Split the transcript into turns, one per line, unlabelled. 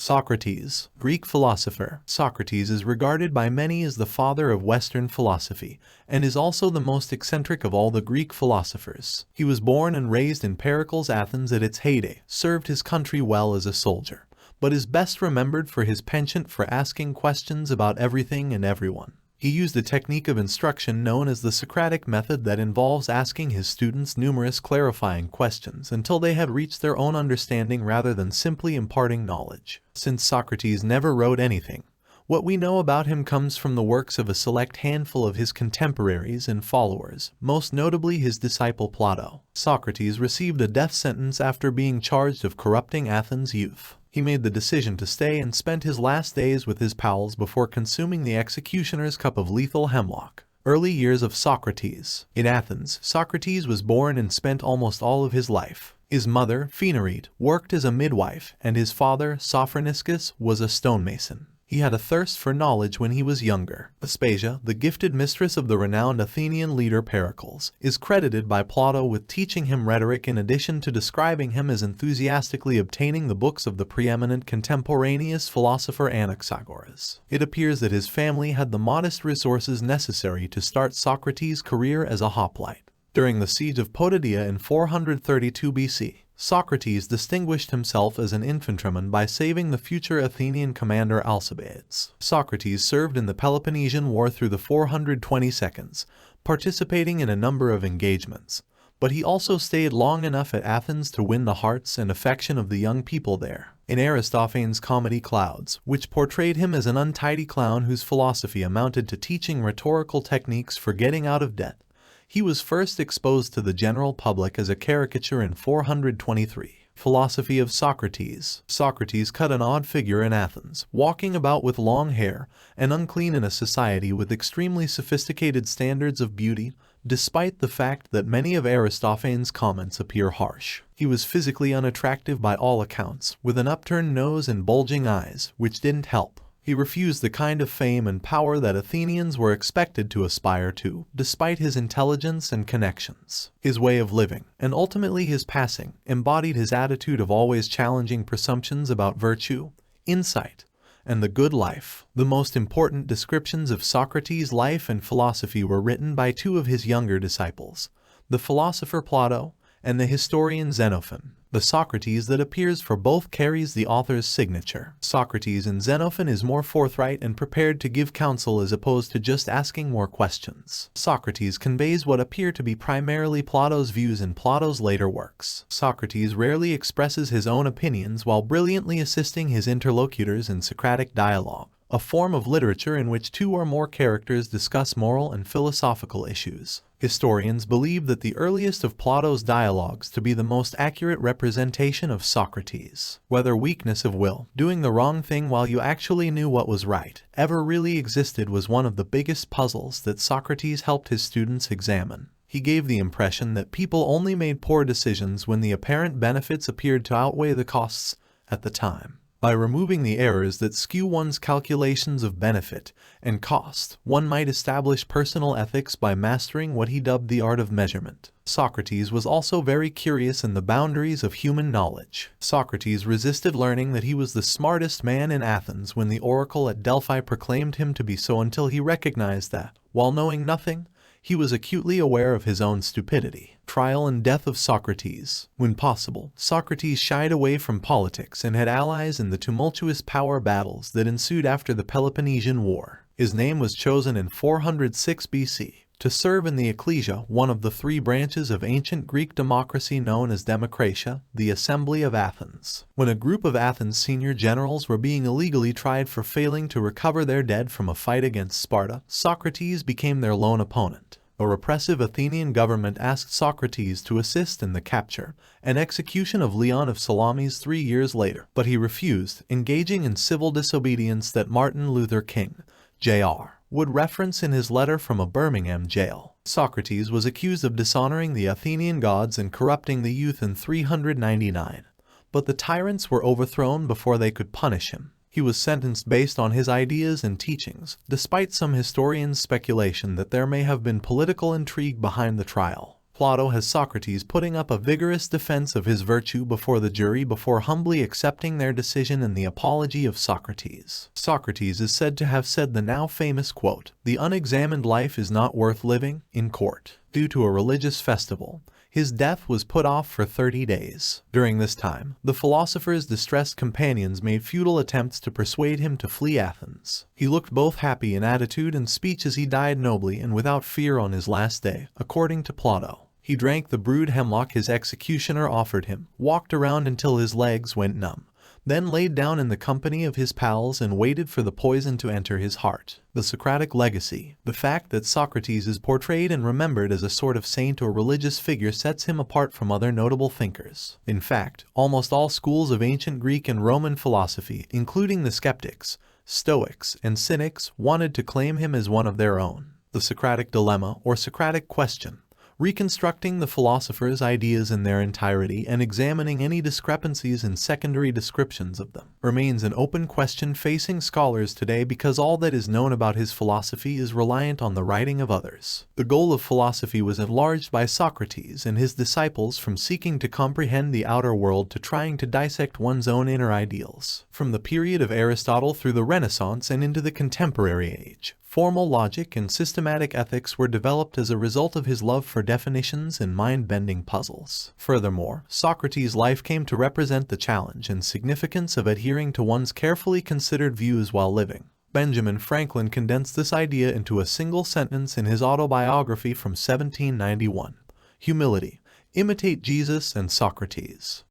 Socrates, Greek philosopher. Socrates is regarded by many as the father of Western philosophy, and is also the most eccentric of all the Greek philosophers. He was born and raised in Pericles, Athens at its heyday, served his country well as a soldier, but is best remembered for his penchant for asking questions about everything and everyone. He used a technique of instruction known as the Socratic method that involves asking his students numerous clarifying questions until they had reached their own understanding rather than simply imparting knowledge. Since Socrates never wrote anything, what we know about him comes from the works of a select handful of his contemporaries and followers, most notably his disciple Plato. Socrates received a death sentence after being charged of corrupting Athens' youth. He made the decision to stay and spent his last days with his pals before consuming the executioner's cup of lethal hemlock. Early years of Socrates. In Athens, Socrates was born and spent almost all of his life. His mother, Phaenarete, worked as a midwife, and his father, Sophroniskes, was a stonemason. He had a thirst for knowledge when he was younger. Aspasia, the gifted mistress of the renowned Athenian leader Pericles, is credited by Plato with teaching him rhetoric in addition to describing him as enthusiastically obtaining the books of the preeminent contemporaneous philosopher Anaxagoras. It appears that his family had the modest resources necessary to start Socrates' career as a hoplite. During the siege of Potidaea in 432 BC, Socrates distinguished himself as an infantryman by saving the future Athenian commander Alcibiades. Socrates served in the Peloponnesian War through the 422, participating in a number of engagements, but he also stayed long enough at Athens to win the hearts and affection of the young people there. In Aristophanes' comedy Clouds, which portrayed him as an untidy clown whose philosophy amounted to teaching rhetorical techniques for getting out of debt, he was first exposed to the general public as a caricature in 423. Philosophy of Socrates. Socrates cut an odd figure in Athens, walking about with long hair, and unclean in a society with extremely sophisticated standards of beauty, despite the fact that many of Aristophanes' comments appear harsh. He was physically unattractive by all accounts, with an upturned nose and bulging eyes, which didn't help. He refused the kind of fame and power that Athenians were expected to aspire to, despite his intelligence and connections. His way of living, and ultimately his passing, embodied his attitude of always challenging presumptions about virtue, insight, and the good life. The most important descriptions of Socrates' life and philosophy were written by two of his younger disciples, the philosopher Plato and the historian Xenophon. The Socrates that appears for both carries the author's signature. Socrates in Xenophon is more forthright and prepared to give counsel as opposed to just asking more questions. Socrates conveys what appear to be primarily Plato's views in Plato's later works. Socrates rarely expresses his own opinions while brilliantly assisting his interlocutors in Socratic dialogue, a form of literature in which two or more characters discuss moral and philosophical issues. Historians believe that the earliest of Plato's dialogues to be the most accurate representation of Socrates. Whether weakness of will, doing the wrong thing while you actually knew what was right, ever really existed was one of the biggest puzzles that Socrates helped his students examine. He gave the impression that people only made poor decisions when the apparent benefits appeared to outweigh the costs at the time. By removing the errors that skew one's calculations of benefit and cost, one might establish personal ethics by mastering what he dubbed the art of measurement. Socrates was also very curious in the boundaries of human knowledge. Socrates resisted learning that he was the smartest man in Athens when the oracle at Delphi proclaimed him to be so until he recognized that, while knowing nothing, he was acutely aware of his own stupidity. Trial and death of Socrates. When possible, Socrates shied away from politics and had allies in the tumultuous power battles that ensued after the Peloponnesian War. His name was chosen in 406 BC to serve in the ecclesia, one of the three branches of ancient Greek democracy known as Democratia, the Assembly of Athens. When a group of Athens' senior generals were being illegally tried for failing to recover their dead from a fight against Sparta, Socrates became their lone opponent. A repressive Athenian government asked Socrates to assist in the capture and execution of Leon of Salamis 3 years later, but he refused, engaging in civil disobedience that Martin Luther King, Jr., would reference in his letter from a Birmingham jail. Socrates was accused of dishonoring the Athenian gods and corrupting the youth in 399, but the tyrants were overthrown before they could punish him. He was sentenced based on his ideas and teachings, despite some historians' speculation that there may have been political intrigue behind the trial. Plato has Socrates putting up a vigorous defense of his virtue before the jury before humbly accepting their decision in the Apology of Socrates. Socrates is said to have said the now famous quote, "The unexamined life is not worth living," in court. Due to a religious festival, his death was put off for 30 days. During this time, the philosopher's distressed companions made futile attempts to persuade him to flee Athens. He looked both happy in attitude and speech as he died nobly and without fear on his last day, according to Plato. He drank the brewed hemlock his executioner offered him, walked around until his legs went numb, then laid down in the company of his pals and waited for the poison to enter his heart. The Socratic legacy, the fact that Socrates is portrayed and remembered as a sort of saint or religious figure, sets him apart from other notable thinkers. In fact, almost all schools of ancient Greek and Roman philosophy, including the skeptics, Stoics, and Cynics, wanted to claim him as one of their own. The Socratic dilemma or Socratic question, reconstructing the philosopher's ideas in their entirety and examining any discrepancies in secondary descriptions of them, remains an open question facing scholars today because all that is known about his philosophy is reliant on the writing of others. The goal of philosophy was enlarged by Socrates and his disciples from seeking to comprehend the outer world to trying to dissect one's own inner ideals. From the period of Aristotle through the Renaissance and into the contemporary age, formal logic and systematic ethics were developed as a result of his love for definitions and mind-bending puzzles. Furthermore, Socrates' life came to represent the challenge and significance of adhering to one's carefully considered views while living. Benjamin Franklin condensed this idea into a single sentence in his autobiography from 1791. Humility. Imitate Jesus and Socrates.